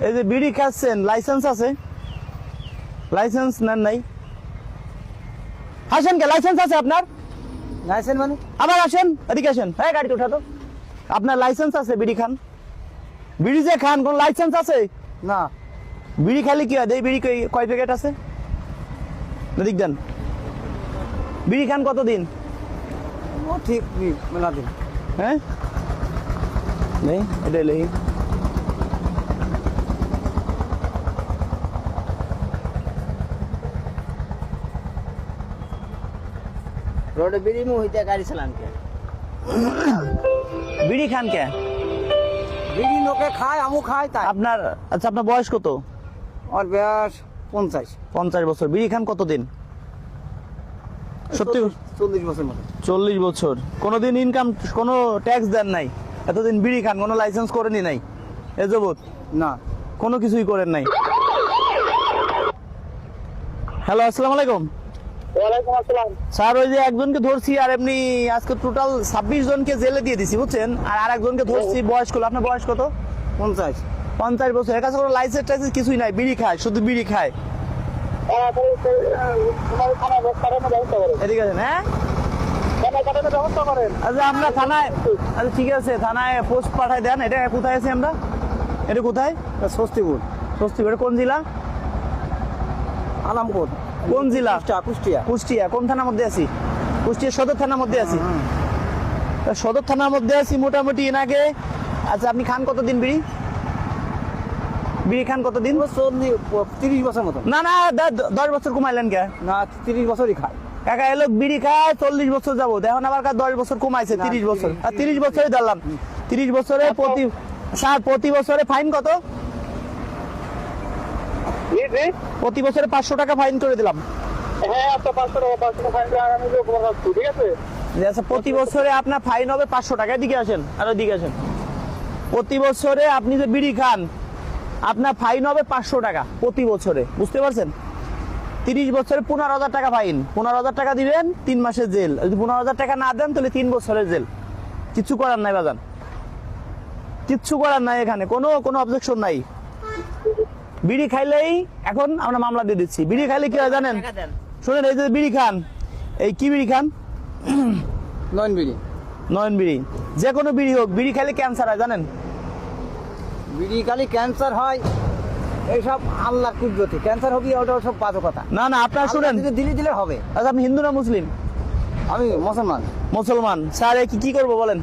এই যে বিড়ি খাচ্ছেন, লাইসেন্স আছে? লাইসেন্স নেন নাই? আসেন কে, লাইসেন্স আছে আপনার? লাইসেন্স মানে? আবার আসেন, এদিকে আসেন। হ্যাঁ, গাড়িতে উঠা তো। আপনার লাইসেন্স আছে বিড়ি খান? বিড়ি যে খান, কোন লাইসেন্স আছে? না। বিড়ি খালি কি হয়? এই বিড়ি কয় প্যাকেট আছে? এদিক দেন। বিড়ি খান কতদিন? ও ঠিক মেলা দিন। হ্যাঁ, নেই এটা নেই। रोड बीड़ी में हुई गाड़ी चलान के বিড়ি খান কে? बीड़ी लोके खाए हमू खाए ताई আপনার আচ্ছা, আপনার বয়স কত? और बयस 50 50 বছর। বিড়ি খান কতদিন? সত্যি? 40 বছর মতো। 40 বছর। কোনোদিন ইনকাম, কোনো ট্যাক্স দেন নাই? এতদিন বিড়ি খান, কোনো লাইসেন্স করেনি নাই এ যাবত? না। কোনো কিছুই করেন নাই। হ্যালো, আসসালামু আলাইকুম। ওয়ালাইকুম আসসালাম। স্যার, ওই যে একজনকে ধরছি আর এমনি আজকে টোটাল 26 জনকে জেলে দিয়ে দিছি, বুঝছেন? আর আরেকজনকে ধরছি বয়স কত? আপনার বয়স কত? 50। 50 বছর। এর কাছে কোনো লাইসেন্স টাইসেন্স কিছুই নাই, বিড়ি খায়, শুধু বিড়ি খায়। এদিকে আছেন? হ্যাঁ, আচ্ছা আমরা থানায়, আচ্ছা ঠিক আছে, থানায় পোস্ট পাঠাই দেন। এটা কোথায় আছি আমরা? এটা কোথায়? স্বস্তিপুর। স্বস্তিপুর। কোন জেলা? আলামপুর। কোন জেলা? কুষ্টিয়া। কুষ্টিয়া। কোন থানার মধ্যে আছি? কুষ্টিয়া সদর থানার মধ্যে আছি। তা সদর থানার মধ্যে আছি মোটামুটি এনাকে। আচ্ছা, আপনি খান কতদিন বিড়ি? বিড়ি খান কতদিন? 30 বছর মতো। না না, 10 বছর কমাইলেন কে? না, 30 বছরই খায়। কাকা এলো বিড়ি খায় 40 বছর যাবো, এখন আবার 10 বছর কমাইছে, 30 বছর। আর 30 বছরে দিলাম। 30 বছরে প্রতি বছরে ফাইন কত? প্রতি বছরে 500 টাকা ফাইন করে দিলাম। হ্যাঁ, আপনার 500 টাকা ফাইন আগামী ঠিক আছে। আচ্ছা, প্রতি বছরে আপনার ফাইন হবে 500 টাকা। এদিকে আসেন, আর ওইদিকে আসেন। প্রতি বছরে আপনি যে বিড়ি খান, আপনার ফাইন হবে 500 টাকা প্রতি বছরে, বুঝতে পারছেন? 30 বছরে 15,000 টাকা ফাইন। 15,000 টাকা দিবেন, 3 মাসের জেল। যদি 15,000 টাকা না দেন তাহলে 3 বছরের জেল। কিচ্ছু করার নাই বাজান, কিচ্ছু করার নাই, এখানে কোনো অবজেকশন নাই। বিড়ি খাইলেই এখন আমরা মামলা দিয়ে দিচ্ছি। বিড়ি খাইলে কি হয় জানেন? শুনেন, এই যে বিড়ি খান, এই কি বিড়ি খান? নয়ন বিড়ি। নয়ন বিড়ি। যে কোনো বিড়ি হোক, বিড়ি খাইলে ক্যান্সার হয় জানেন? বিড়ি খালি ক্যান্সার হয়, এইসব আল্লাহ কুদরতি। ক্যান্সার হবে ওটা সব বাজে কথা। না না, আপনার শুনেন, দিলে হবে। আচ্ছা আপনি হিন্দু না মুসলিম? আমি মুসলমান। মুসলমান। স্যার কি করবো বলেন?